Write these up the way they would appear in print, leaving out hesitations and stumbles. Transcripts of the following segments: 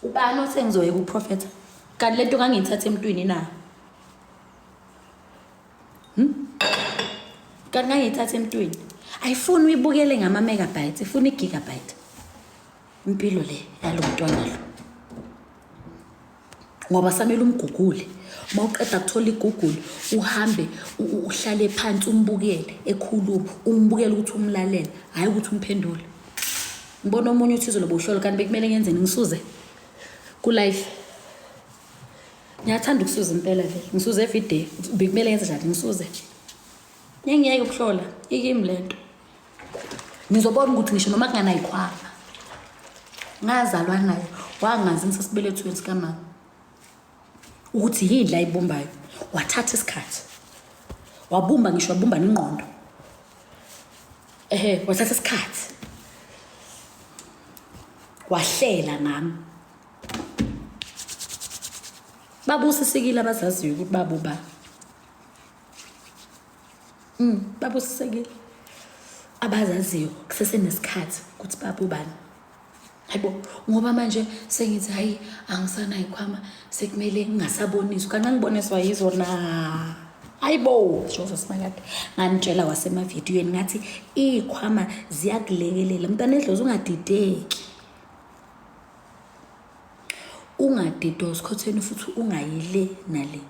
Ubani osengizoyeka uprofeta? Kanti lento ngangiyithatha emntwini na? Kanti ngangiyithatha emntwini. Ayifuni uyibukele ngama-megabytes, ifuna i-gigabyte. Impilo le yalo mntwana lo. Ngoba samele umgugule. Uma uqeda kuthola igugule, uhambe uhlale phansi umbukele ekhuluma, umbukele ukuthi umlalele, hayi ukuthi umphendule. Ngibona omunye uthi izolo bohlolo kanti bekumele ngenzeni ngisuze ku live. Ngiyathanda ukusuza impela vele. Ngisuze every day. Bekumele ngenze njani ngisuze. Ngiyeke ukuhlola ikimi lento. Ngizobona ukuthi ngisho noma kungana yikhwama. Ngazalwa nayo, wangazi ngisasibelethweni sikamama. Ukuthi yini la ibumbayo. Wathatha isikhathi. Wabumba ngisho wabumba nengqondo. Wathatha isikhathi. Wahlela nami. Babusisekile abazaziyo ukuthi babuba. Babusisekile abazaziyo kusesenesikhathi ukuthi babubani. Hayibo, ngoba manje sengithi hayi angisana ikhwama sekumele ngingasaboniswa. Kanti ngiboniswa yizo na. Hayibo, Joseph Smakade. Nganitshela wasemavidiyweni ngathi ikhwama ziyakulekelela. Mntana edlozi ungadideki. Ungadidosi khotheni futhi ungayile nale.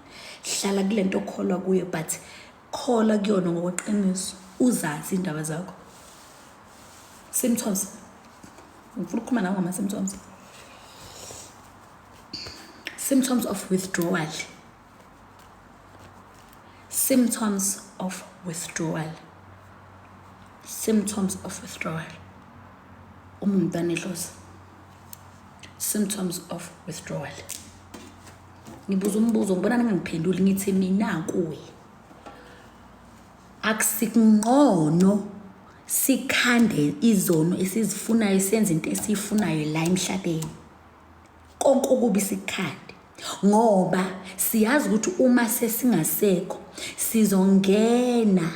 Hlala kulento okholwa kuyo but khola kuyona ngokweqiniso. Uzazi indaba zakho. Symptoms. Ngifuna ukukhuluma nawe ngama-symptoms. Symptoms of withdrawal. Symptoms of withdrawal. Symptoms of withdrawal. Umntwana edlozi. Symptoms of withdrawal. Ngibuza umbuzo ngibona ngingiphenduli ngithi mina kuwe. Akusikungqono sikhande izono esizifunayo senze into esiyifunayo la emhlabeni. Konke okubi sikhande. Ngoba siyazi ukuthi uma sesingasekho sizongena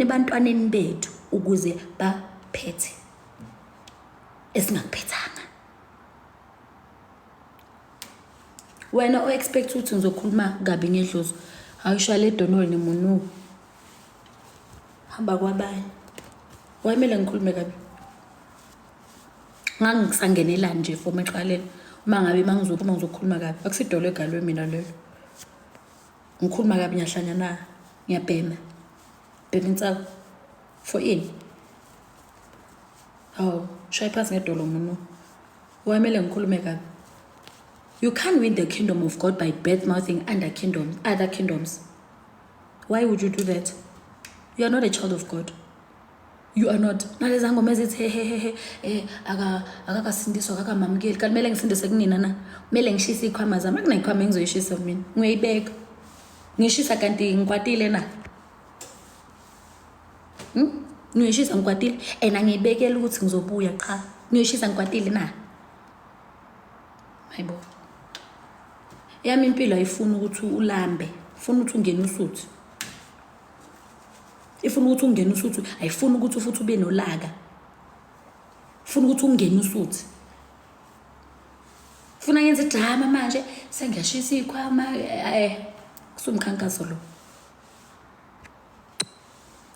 ebantwaneni bethu ukuze baphethe esingakuphethanga. Wena o-expect ukuthi ngizokhuluma kabi ngedlozi, awushaya edonweni nemunu. Hamba kwabanye. Wayimele ngikhulume kabi. Ngangisangenela nje for maqaleni. Uma ngabe mangizophuma ngizokhuluma kabi. Akusidolo egalwe mina lelo. Ngikhuluma kabi ngiyahlanya na. Ngiyabhema. Bhema insako. For ini? Hawu, shaya phansi ngedolo munu. Wayimele ngikhulume kabi. You can't win the kingdom of God by bad-mouthing other kingdoms. Why would you do that? You are not a child of God. You are not. Nalezi ngoma ezithi akakasindiswa akakamamukeli. Kanti kumele ngisindise kunina na. Kumele ngishise ikhwama zami. Akunayikhwama engizoyishisa mina. Ngiyibeka. Ngishisa kanti ngikwatile na. Ngiyishisa ngikwatile. Ngiyibekela ukuthi ngizobuya cha. Ngiyishisa ngikwatile na. Hayibo. Yami impilo ayifuni ukuthi ulambe. Ifuna ukuthi ungene usuthi. Ifuna ukuthi ungene usuthi, ayifuni ukuthi futhi ube nolaka. Ifuna ukuthi ungene usuthi. Funa ngenze drama manje sengiyashisa ikhwama kusumkhankaso lo.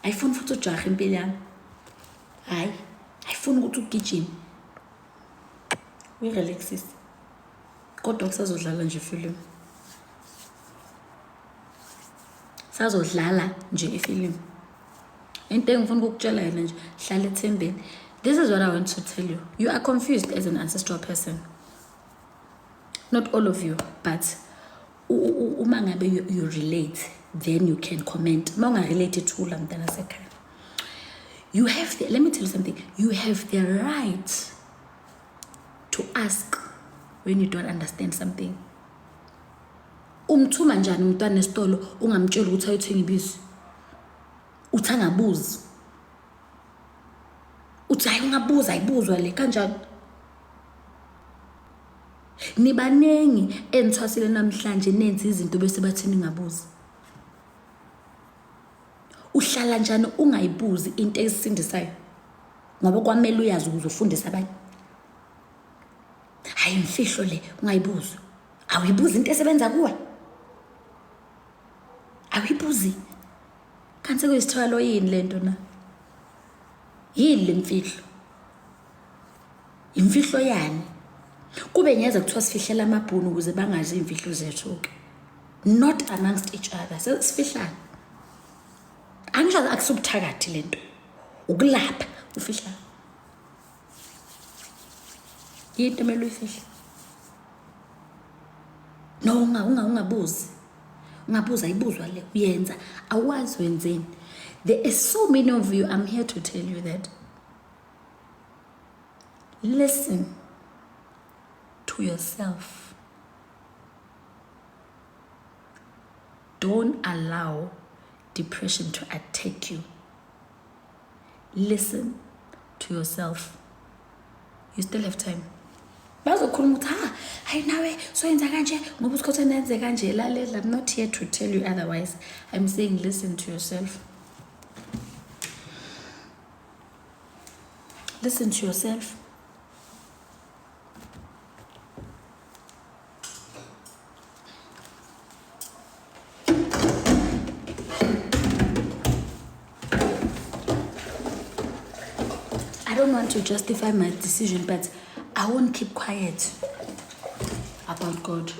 Ayifuni futhi ujaha impilo yami. Hayi, ayifuni ukuthi ugijime. Uyirelaxise. Kodwa kusazodlala nje ifilimu. Sazodlala nje ifilimu. Into engifuna ukukutshela yena nje, hlala ethembeni. This is what I want to tell you. You are confused as an ancestral person. Not all of you, but uma ngabe you relate, then you can comment. Uma ungarelate to la mntana sekhaya. You have the, let me tell you something. You have the right to ask when you don't understand something. Umthuma njani umntwana esitolo ungamtshela ukuthi ayothenga ibizo. Uthi angabuzi. Uthi hayi ungabuza ayibuzwa le kanjani. Nibanengi enithwasile namhlanje nenze izinto bese bathini ngabuzi. Uhlala njani ungayibuzi into ezisindisayo. Ngoba kwamele uyazi ukuzofundisa abanye. hayi imfihlo le ungayibuzi. Awuyibuzi into esebenza kuwe. Awuyibuzi. Kanti sekuyisithwalo yini lento na? Yini le mfihlo? Imfihlo yani? Kube ngiyeza kuthiwa sifihlela amabhunu ukuze bangazi imfihlo zethu ke. Not amongst each other. Sifihlana. Angisho akusubuthakathi lento. Ukulapha ufihla. Yinto emele uyifihla. No, ungabuzi. Ungabuza ayibuzwa le uyenza. Awazi wenzeni. There are so many of you. I'm here to tell you that. Listen to yourself. Don't allow depression to attack you. Listen to yourself. You still have time. Bazokhuluma ukuthi hayi nawe so yenza kanje ngoba usikhothi nenze kanje lalela. I'm not here to tell you otherwise. I'm saying listen to yourself. Listen to yourself. I don't want to justify my decision, but I won't keep quiet about God.